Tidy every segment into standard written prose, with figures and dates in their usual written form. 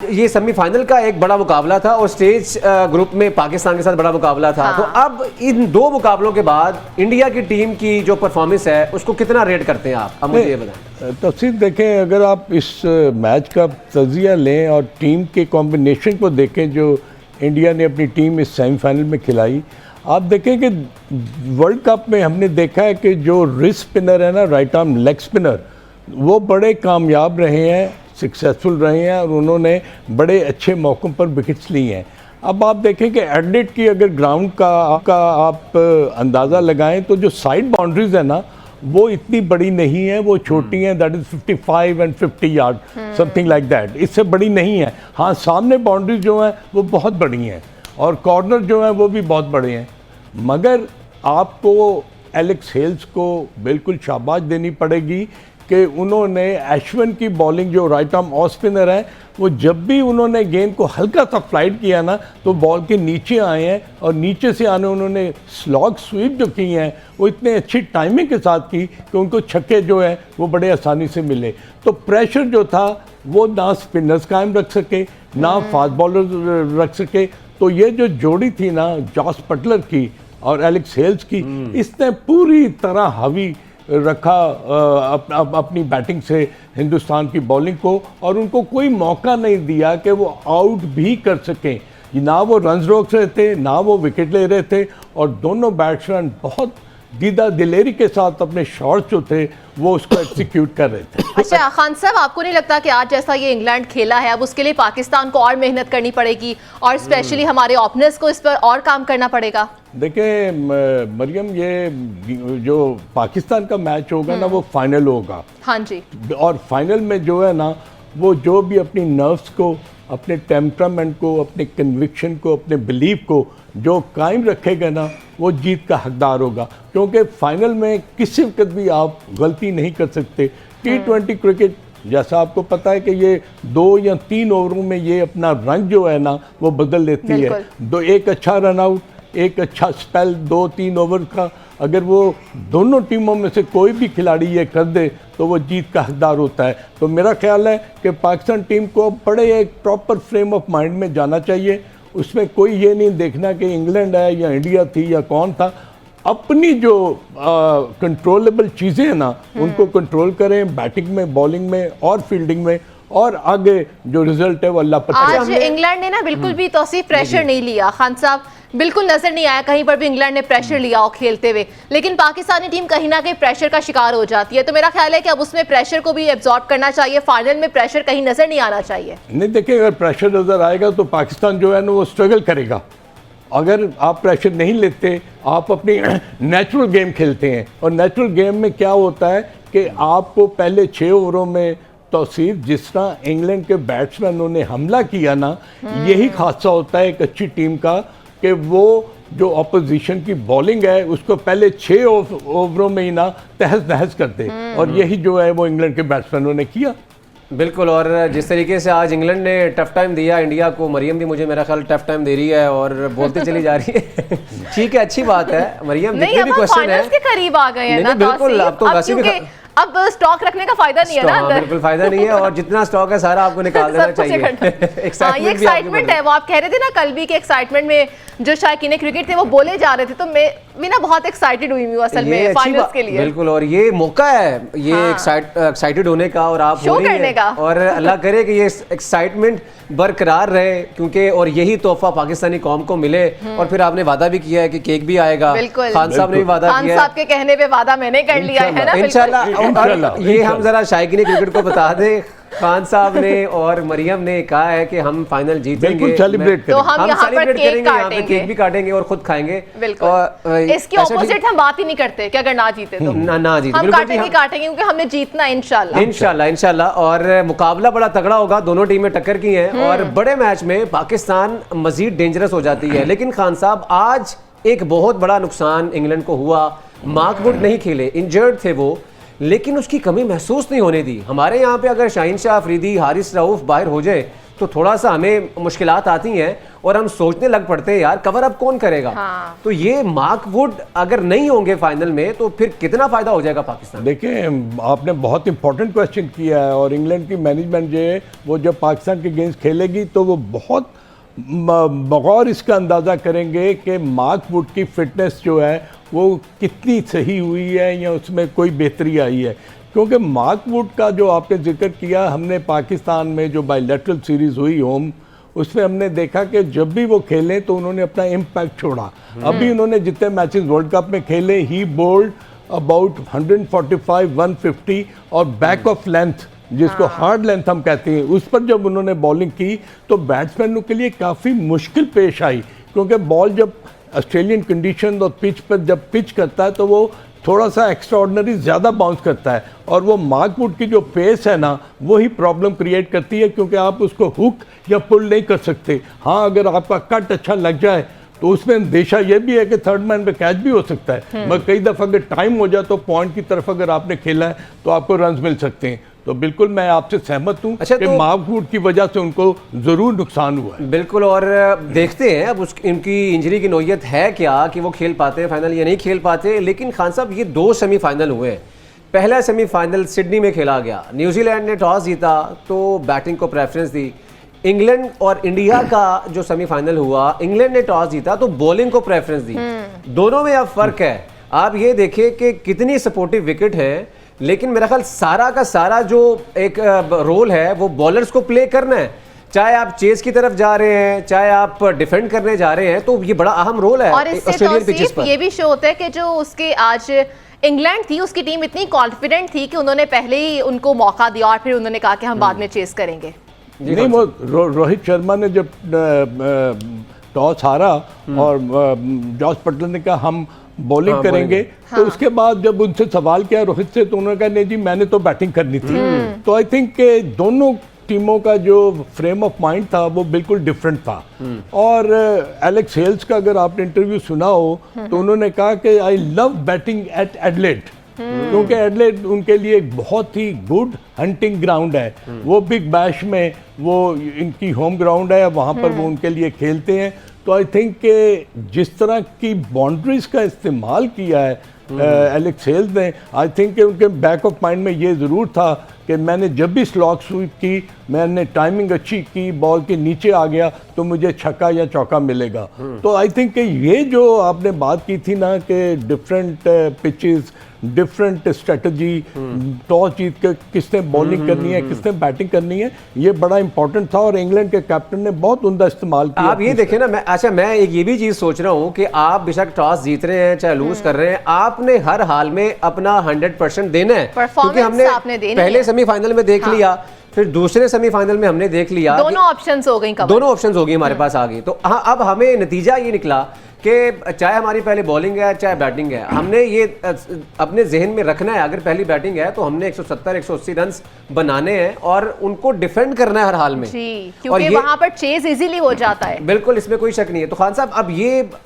ये सेमीफाइनल का एक बड़ा मुकाबला था और स्टेज ग्रुप में पाकिस्तान के साथ बड़ा मुकाबला था। तो अब इन दो मुकाबलों के बाद इंडिया की टीम की जो परफॉर्मेंस है उसको कितना रेट करते हैं आप? अब मुझे ये बताएं। तफसील देखें, अगर आप इस मैच का तजिया लें और टीम के कॉम्बिनेशन को देखें जो इंडिया ने अपनी टीम इस सेमीफाइनल में खिलाई, आप देखें कि वर्ल्ड कप में हमने देखा है कि जो रिस्ट स्पिनर है ना, राइट आर्म लेग स्पिनर, वो बड़े कामयाब रहे हैं, सक्सेसफुल रहे हैं और उन्होंने बड़े अच्छे मौक़ों पर विकेट्स ली हैं। अब आप देखें कि एडिलेड की अगर ग्राउंड का आप अंदाज़ा लगाएं तो जो साइड बाउंड्रीज है ना वो इतनी बड़ी नहीं है, वो छोटी हैं, that is 55 and 50 yard something like that, इससे बड़ी नहीं है। हाँ, सामने बाउंड्रीज जो हैं वो बहुत बड़ी हैं और कॉर्नर जो हैं वो भी बहुत बड़े हैं। मगर आपको एलेक्स हेल्स को बिल्कुल शाबाश देनी पड़ेगी कि उन्होंने अश्विन की बॉलिंग, जो राइट आर्म ऑफ स्पिनर है, वो जब भी उन्होंने गेंद को हल्का सा फ्लाइट किया ना तो बॉल के नीचे आए हैं और नीचे से आने उन्होंने स्लॉग स्वीप जो की हैं वो इतने अच्छी टाइमिंग के साथ की कि उनको छक्के जो हैं वो बड़े आसानी से मिले। तो प्रेशर जो था वो ना स्पिनर्स कायम रख सके ना फास्ट बॉलर रख सके। तो ये जो जोड़ी थी ना जॉस बटलर की और एलेक्स हेल्स की, इसने पूरी तरह हावी रखा अपनी बैटिंग से हिंदुस्तान की बॉलिंग को और उनको कोई मौका नहीं दिया कि वो आउट भी कर सकें। ना वो रन रोक रहे थे ना वो विकेट ले रहे थे और दोनों बैट्समैन बहुत दीदा दिलेरी के साथ अपने शॉट्स जो थे वो उसको एग्जीक्यूट कर रहे थे। अच्छा खान साहब, आपको नहीं लगता कि आज जैसा ये इंग्लैंड खेला है अब उसके लिए पाकिस्तान को और मेहनत करनी पड़ेगी और स्पेशली हमारे ओपनर्स को इस पर और काम करना पड़ेगा? देखिए मरियम, ये जो पाकिस्तान का मैच होगा ना वो फाइनल होगा। हाँ जी। और फाइनल में जो है ना वो जो भी अपनी नर्व्स को, अपने टेम्परामेंट को, अपने कन्विक्शन को, अपने बिलीफ को जो कायम रखेगा ना वो जीत का हकदार होगा, क्योंकि फाइनल में किसी वक्त भी आप गलती नहीं कर सकते। T20 क्रिकेट जैसा आपको पता है कि ये 2 या 3 ओवरों में ये अपना रंग जो है ना वो बदल लेती है। एक अच्छा रन आउट, एक अच्छा स्पेल 2-3 ओवर का, अगर वो दोनों टीमों में से कोई भी खिलाड़ी ये कर दे तो वो जीत का हकदार होता है। तो मेरा ख्याल है कि पाकिस्तान टीम को बड़े एक प्रॉपर फ्रेम ऑफ माइंड में जाना चाहिए। उसमें कोई ये नहीं देखना कि इंग्लैंड है या इंडिया थी या कौन था। अपनी जो कंट्रोलेबल चीज़ें हैं ना उनको कंट्रोल करें, बैटिंग में, बॉलिंग में और फील्डिंग में, और आगे जो रिजल्ट है वो अल्लाह पर। आज इंग्लैंड ने ना बिल्कुल भी तौसीफ प्रेशर नहीं लिया खान साहब, बिल्कुल नजर नहीं आया कहीं पर भी इंग्लैंड ने प्रेशर लिया हो खेलते हुए, लेकिन पाकिस्तानी टीम कहीं ना कहीं प्रेशर का शिकार हो जाती है। तो मेरा ख्याल है कि अब उसमें प्रेशर को भी एब्जॉर्ब करना चाहिए, फाइनल में प्रेशर कहीं नजर नहीं आना चाहिए। नहीं, देखिए अगर प्रेशर नजर आएगा तो पाकिस्तान जो है ना वो स्ट्रगल करेगा। अगर आप प्रेशर नहीं लेते, आप अपनी नेचुरल गेम खेलते हैं और नेचुरल गेम में क्या होता है कि आपको पहले 6 ओवरों में तौसीफ जिस तरह इंग्लैंड के बैट्समैनों ने हमला किया ना, यही खासा होता है एक अच्छी टीम का कि वो जो अपोजिशन की बॉलिंग है उसको पहले 6 ओवरों में ही ना तहस नहस कर दे, और यही जो है वो इंग्लैंड के बैट्समैनों ने किया। बिल्कुल। और जिस तरीके से आज इंग्लैंड ने टफ टाइम दिया इंडिया को, मरियम भी मुझे मेरा ख्याल टफ टाइम दे रही है और बोलती चली जा रही है। ठीक है, अच्छी बात है मरियम, जितने भी क्वेश्चन है के करीब आ गए हैं ना। बिल्कुल, अब तो वैसे भी अब स्टॉक रखने का फायदा नहीं है ना अंदर। बिल्कुल फायदा नहीं है और जितना स्टॉक है सारा आपको निकाल देना चाहिए। ये एक्साइटमेंट है, वो आप कह रहे थे ना कल भी कि एक्साइटमेंट में जो शायकीन क्रिकेट थे वो बोले जा रहे थे, तो मैं भी ना बहुत एक्साइटेड हुई हूँ असल में फाइनल्स के लिए। बिल्कुल, और ये मौका है ये एक्साइटेड होने का और आप शो करने का, और अल्लाह करे कि ये एक्साइटमेंट बरकरार रहे, क्योंकि और यही तोहफा पाकिस्तानी कौम को मिले। और फिर आपने वादा भी किया है कि केक भी आएगा। खान साहब ने भी वादा किया है, खान साहब के कहने पे वादा मैंने कर लिया है ना इंशाल्लाह। ये हम जरा शायकीन क्रिकेट को बता दें, खान साहब ने और मरियम ने कहा है कि हम फाइनल जीतेंगे, सेलिब्रेट तो हम यहाँ पर केक काटेंगे, केक भी काटेंगे और खुद खाएंगे। बिल्कुल, इसकी ऑपोजिट हम बात ही नहीं करते कि अगर ना जीते तो ना जीते हम काटेंगे क्योंकि हमने जीतना इंशाल्लाह। और मुकाबला बड़ा तगड़ा होगा, दोनों टीमें टक्कर की हैं और बड़े मैच में पाकिस्तान मजीद डेंजरस हो जाती है। लेकिन खान साहब, आज एक बहुत बड़ा नुकसान इंग्लैंड को हुआ। मार्क वुड नहीं खेले, इंजर्ड थे वो, लेकिन उसकी कमी महसूस नहीं होने दी। हमारे यहाँ पे अगर शाहीन शाह अफरीदी, हारिस रऊफ बाहर हो जाए तो थोड़ा सा हमें मुश्किलात आती हैं और हम सोचने लग पड़ते हैं यार कवर अप कौन करेगा। हाँ। तो ये मार्क वुड अगर नहीं होंगे फाइनल में तो फिर कितना फायदा हो जाएगा पाकिस्तान। देखिए आपने बहुत इंपॉर्टेंट क्वेश्चन किया है, और इंग्लैंड की मैनेजमेंट जो है वो जब पाकिस्तान के अगेंस्ट खेलेगी तो वो बहुत बगौर इसका अंदाज़ा करेंगे कि मार्क वुड की फिटनेस जो है वो कितनी सही हुई है या उसमें कोई बेहतरी आई है। क्योंकि मार्क वुड का जो आपने जिक्र किया, हमने पाकिस्तान में जो बायलैटरल सीरीज़ हुई होम, उसमें हमने देखा कि जब भी वो खेलें तो उन्होंने अपना इम्पैक्ट छोड़ा। अभी उन्होंने जितने मैचेस वर्ल्ड कप में खेले, ही बोल्ड अबाउट 145, 150 और बैक ऑफ लेंथ, जिसको हार्ड लेंथ हम कहते हैं, उस पर जब उन्होंने बॉलिंग की तो बैट्समैनों के लिए काफ़ी मुश्किल पेश आई। क्योंकि बॉल जब ऑस्ट्रेलियन कंडीशन और पिच पर जब पिच करता है तो वो थोड़ा सा एक्स्ट्राऑर्डिनरी ज़्यादा बाउंस करता है, और वो मार्क वुड की जो पेस है ना वही प्रॉब्लम क्रिएट करती है, क्योंकि आप उसको हुक या पुल नहीं कर सकते। हाँ, अगर आपका कट अच्छा लग जाए तो उसमें अंदेशा ये भी है कि थर्ड मैन पे कैच भी हो सकता है, मगर कई दफ़ा अगर टाइम हो जाए तो पॉइंट की तरफ अगर आपने खेला है तो आपको रन्स मिल सकते हैं। तो बिल्कुल मैं आपसे सहमत हूँ कि मार्क वुड की वजह से उनको ज़रूर नुकसान हुआ है। बिल्कुल, और देखते हैं अब इनकी इंजरी की नौयत है क्या कि वो खेल पाते हैं फाइनल या नहीं खेल पाते। लेकिन खान साहब ये 2 सेमीफाइनल हुए हैं। पहला सेमीफाइनल सिडनी में खेला गया, न्यूजीलैंड ने टॉस जीता तो बैटिंग को प्रेफरेंस दी। इंग्लैंड और इंडिया का जो सेमीफाइनल हुआ, इंग्लैंड ने टॉस जीता तो बॉलिंग को प्रेफरेंस दी। दोनों में अब फर्क है। आप ये देखिए कि कितनी सपोर्टिव विकेट है, लेकिन मेरा ख्याल सारा का सारा जो एक रोल है वो बॉलर्स को प्ले करना है। चाहे आप चेस की तरफ जा रहे हैं, चाहे आप डिफेंड करने जा रहे हैं, तो ये बड़ा अहम रोल है और ऑस्ट्रेलियन पिचेस पर। ये भी शो होता है कि जो उसके आज इंग्लैंड थी, उसकी टीम इतनी कॉन्फिडेंट थी कि उन्होंने पहले ही उनको मौका दिया और फिर उन्होंने कहा कि हम बाद में चेस करेंगे। नहीं, वो रोहित शर्मा ने जब टॉस हारा और जॉस बटलर ने कहा हम बॉलिंग करेंगे, तो उसके बाद जब उनसे सवाल किया रोहित से तो उन्होंने कहा नहीं जी मैंने तो बैटिंग करनी थी। तो आई थिंक कि दोनों टीमों का जो फ्रेम ऑफ माइंड था वो बिल्कुल डिफरेंट था। और एलेक्स हेल्स का अगर आपने इंटरव्यू सुना हो तो उन्होंने कहा कि I love batting at Adelaide, क्योंकि एडलेड उनके लिए एक बहुत ही गुड हंटिंग ग्राउंड है। वो बिग बैश में वो इनकी होम ग्राउंड है, वहाँ पर वो उनके लिए खेलते हैं। तो आई थिंक कि जिस तरह की बाउंड्रीज का इस्तेमाल किया है एलेक्स हेल्स ने, आई थिंक कि उनके बैक ऑफ माइंड में ये ज़रूर था कि मैंने जब भी स्लॉग स्वीप की, मैंने टाइमिंग अच्छी की, बॉल के नीचे आ गया तो मुझे छक्का या चौका मिलेगा। तो आई थिंक कि ये जो आपने बात की थी ना कि different pitches, different strategy, toss जीत कर किसने बॉलिंग करनी है, किसने बैटिंग करनी है, ये बड़ा इंपॉर्टेंट था और इंग्लैंड के कैप्टन ने बहुत उम्दा इस्तेमाल किया। आप ये देखें ना, मैं एक ये भी चीज सोच रहा हूँ कि आप बेशक टॉस जीत रहे हैं चाहे लूज कर रहे हैं, आपने हर हाल में अपना 100% देना है, क्योंकि हमने पहले सेमीफाइनल में देख लिया, फिर दूसरे सेमीफाइनल में हमने देख लिया, दोनों ऑप्शंस हो गई, दोनों ऑप्शंस हो गई हमारे पास आ गई। तो हाँ, अब हमें नतीजा ये निकला कि चाहे हमारी पहले बॉलिंग है चाहे बैटिंग है, हमने ये अपने जहन में रखना है अगर पहली बैटिंग है तो हमने 170-180 रन बनाने हैं और उनको डिफेंड करना है हर हाल में जी, क्योंकि वहां पर चेज इजीली हो जाता है। बिल्कुल, इसमें कोई शक नहीं है। तो खान साहब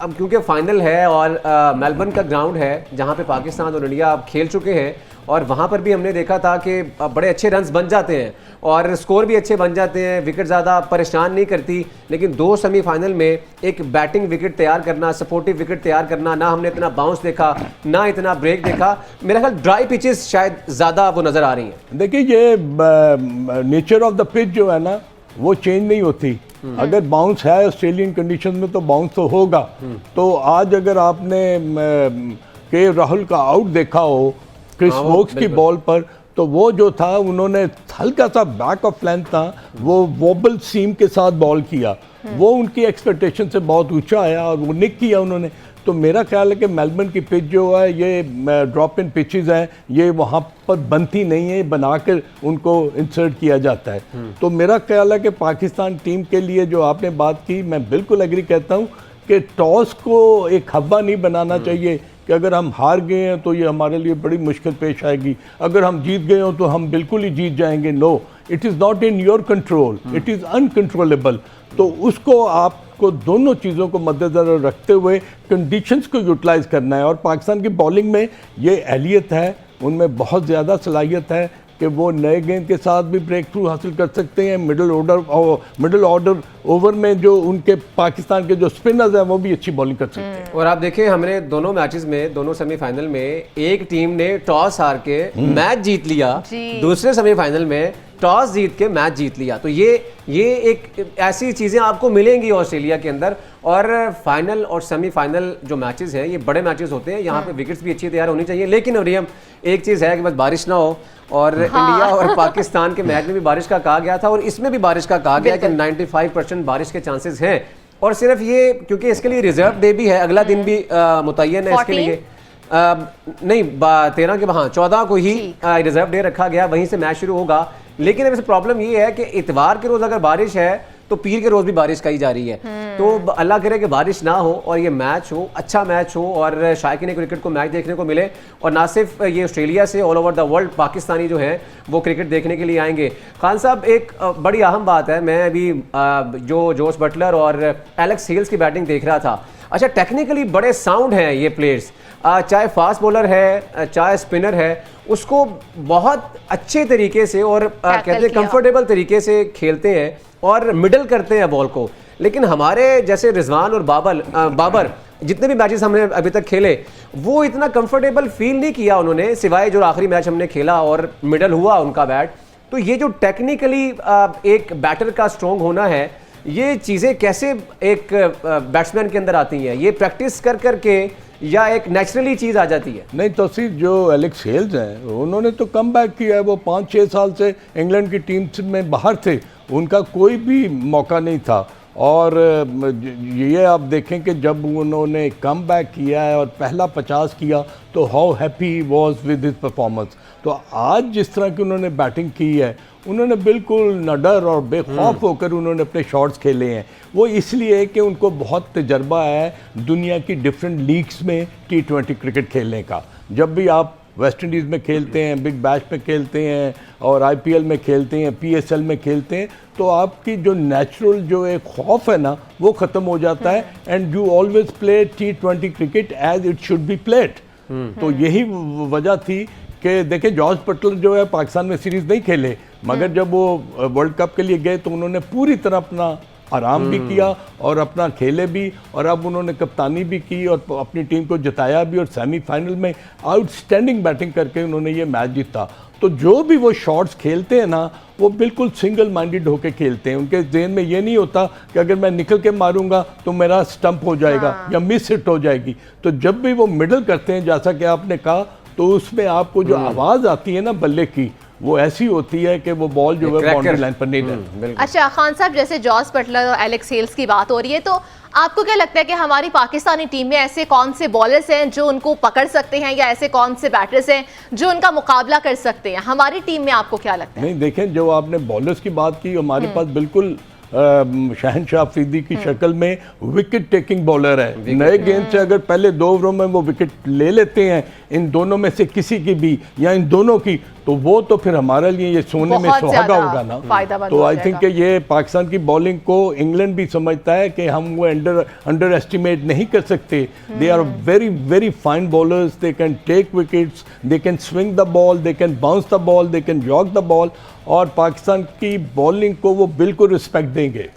अब क्योंकि फाइनल है और मेलबर्न का ग्राउंड है जहां पे पाकिस्तान और इंडिया खेल चुके हैं, और वहाँ पर भी हमने देखा था कि बड़े अच्छे रन्स बन जाते हैं और स्कोर भी अच्छे बन जाते हैं, विकेट ज़्यादा परेशान नहीं करती। लेकिन 2 सेमीफाइनल में एक बैटिंग विकेट तैयार करना, सपोर्टिव विकेट तैयार करना, ना हमने इतना बाउंस देखा ना इतना ब्रेक देखा। मेरा ख्याल ड्राई पिचेस शायद ज़्यादा वो नज़र आ रही हैं। देखिए ये नेचर ऑफ द पिच जो है ना वो चेंज नहीं होती। अगर बाउंस है ऑस्ट्रेलियन कंडीशन में तो बाउंस तो होगा। तो आज अगर आपने के राहुल का आउट देखा हो क्रिस वोक्स की बॉल पर, तो वो जो था उन्होंने हल्का सा बैक ऑफ लेंथ था, वो वोबल सीम के साथ बॉल किया, वो उनकी एक्सपेक्टेशन से बहुत ऊंचा आया और वो निक किया उन्होंने। तो मेरा ख्याल है कि मेलबर्न की पिच जो है ये ड्रॉप इन पिचेस हैं, ये वहाँ पर बनती नहीं है, बनाकर उनको इंसर्ट किया जाता है। तो मेरा ख्याल है कि पाकिस्तान टीम के लिए जो आपने बात की, मैं बिल्कुल एग्री कहता हूँ कि टॉस को एक हवा नहीं बनाना चाहिए कि अगर हम हार गए हैं तो ये हमारे लिए बड़ी मुश्किल पेश आएगी, अगर हम जीत गए हो तो हम बिल्कुल ही जीत जाएंगे। No, it is not in your control, it is uncontrollable. तो उसको आपको दोनों चीज़ों को मद्देनजर रखते हुए कंडीशंस को यूटिलाइज करना है। और पाकिस्तान की बॉलिंग में ये अहलियत है, उनमें बहुत ज़्यादा सलाहियत है कि वो नए गेंद के साथ भी ब्रेक थ्रू हासिल कर सकते हैं। मिडिल ऑर्डर ओवर में जो उनके पाकिस्तान के जो स्पिनर्स हैं वो भी अच्छी बॉलिंग कर सकते हैं। और आप देखें हमने दोनों मैचेस में, दोनों सेमीफाइनल में एक टीम ने टॉस हार के मैच जीत लिया, दूसरे सेमीफाइनल में टॉस जीत के मैच जीत लिया। तो ये एक ऐसी चीज़ें आपको मिलेंगी ऑस्ट्रेलिया के अंदर। और फाइनल और सेमीफाइनल जो मैचेस हैं ये बड़े मैचेस होते हैं, यहाँ पे विकेट्स भी अच्छी तैयार होनी चाहिए। लेकिन मरियम एक चीज़ है कि बस बारिश ना हो, और इंडिया और पाकिस्तान के मैच में भी बारिश का कहा गया था और इसमें भी बारिश का कहा गया कि 95% बारिश के चांसेस हैं। और सिर्फ ये क्योंकि इसके लिए रिजर्व डे भी है, अगला दिन भी मुतय्यन है इसके लिए, नहीं 13 के, हाँ 14 को ही रिजर्व डे रखा गया, वहीं से मैच शुरू होगा। लेकिन अब प्रॉब्लम ये है कि इतवार के रोज अगर बारिश है तो पीर के रोज भी बारिश कही जा रही है। तो अल्लाह करे कि बारिश ना हो और ये मैच हो, अच्छा मैच हो और शायकीन क्रिकेट को मैच देखने को मिले। और ना सिर्फ ये ऑस्ट्रेलिया से, all over the world Pakistani जो हैं वो क्रिकेट देखने के लिए आएंगे। खान साहब एक बड़ी अहम बात है, मैं अभी जो जोस बटलर और एलेक्स हेल्स की बैटिंग देख रहा था। अच्छा, टेक्निकली बड़े साउंड हैं ये प्लेयर्स, चाहे फास्ट बॉलर है चाहे स्पिनर है, उसको बहुत अच्छे तरीके से और कहते हैं कंफर्टेबल तरीके से खेलते हैं और मिडल करते हैं बॉल को। लेकिन हमारे जैसे रिजवान और बाबर जितने भी मैचेस हमने अभी तक खेले वो इतना कंफर्टेबल फील नहीं किया उन्होंने, सिवाय जो आखिरी मैच हमने खेला और मिडल हुआ उनका बैट। तो ये जो टेक्निकली एक बैटर का स्ट्रॉन्ग होना है, ये चीज़ें कैसे एक बैट्समैन के अंदर आती हैं? ये प्रैक्टिस कर करके या एक नेचुरली चीज़ आ जाती है? नहीं तौसीफ, जो एलेक्स हेल्स हैं उन्होंने तो कम बैक किया है। वो 5-6 साल से इंग्लैंड की टीम में बाहर थे, उनका कोई भी मौका नहीं था। और ये आप देखें कि जब उन्होंने कम बैक किया है और पहला 50 किया तो how happy he was with his performance. तो आज जिस तरह की उन्होंने बैटिंग की है, उन्होंने बिल्कुल न डर और बेखौफ होकर उन्होंने अपने शॉट्स खेले हैं। वो इसलिए कि उनको बहुत तजर्बा है दुनिया की डिफरेंट लीग्स में T20 क्रिकेट खेलने का। जब भी आप वेस्ट इंडीज़ में खेलते हैं, बिग बैश में खेलते हैं और IPL में खेलते हैं, PSL में खेलते हैं, तो आपकी जो नेचुरल जो एक खौफ है ना वो ख़त्म हो जाता है। And you always play T20 cricket as it should be played. तो यही वजह थी कि देखें जॉर्ज बटलर जो है पाकिस्तान में सीरीज़ नहीं खेले, मगर जब वो वर्ल्ड कप के लिए गए तो उन्होंने पूरी तरह अपना आराम भी किया और अपना खेले भी, और अब उन्होंने कप्तानी भी की और अपनी टीम को जिताया भी, और सेमीफाइनल में आउटस्टैंडिंग बैटिंग करके उन्होंने ये मैच जीता। तो जो भी वो शॉट्स खेलते हैं ना वो बिल्कुल सिंगल माइंडेड होकर खेलते हैं। उनके जहन में ये नहीं होता कि अगर मैं निकल के मारूंगा तो मेरा स्टंप हो जाएगा या मिस हिट हो जाएगी। तो जब भी वो मिडल करते हैं, जैसा कि आपने कहा, तो उसमें आपको जो आवाज़ आती है ना बल्ले की, वो ऐसी होती है कि वो बॉल जो है बाउंड्री लाइन पर नहीं जाती। अच्छा खान साहब, जैसे जॉस बटलर और एलेक्स हेल्स की बात हो रही है, तो आपको क्या लगता है कि हमारी पाकिस्तानी टीम में ऐसे कौन से बॉलर्स हैं जो उनको पकड़ सकते हैं, या ऐसे कौन से बैटर्स हैं जो उनका मुकाबला कर सकते हैं हमारी टीम में? आपको क्या लगता है? नहीं देखें, जो आपने बॉलर्स की बात की, हमारे पास बिल्कुल शहनशाह अफरीदी की शक्ल में विकेट टेकिंग बॉलर है। नए गेंद से अगर पहले 2 ओवरों में वो विकेट ले लेते हैं इन दोनों में से किसी की भी या इन दोनों की, तो वो तो फिर हमारे लिए ये सोने में सुहागा होगा ना। तो आई थिंक कि ये पाकिस्तान की बॉलिंग को इंग्लैंड भी समझता है कि हम वो अंडर एस्टिमेट नहीं कर सकते। They are very very fine bowlers, they can take wickets, they can swing the ball, they can bounce the ball, they can jog the ball, और पाकिस्तान की बॉलिंग को वो बिल्कुल रिस्पेक्ट देंगे।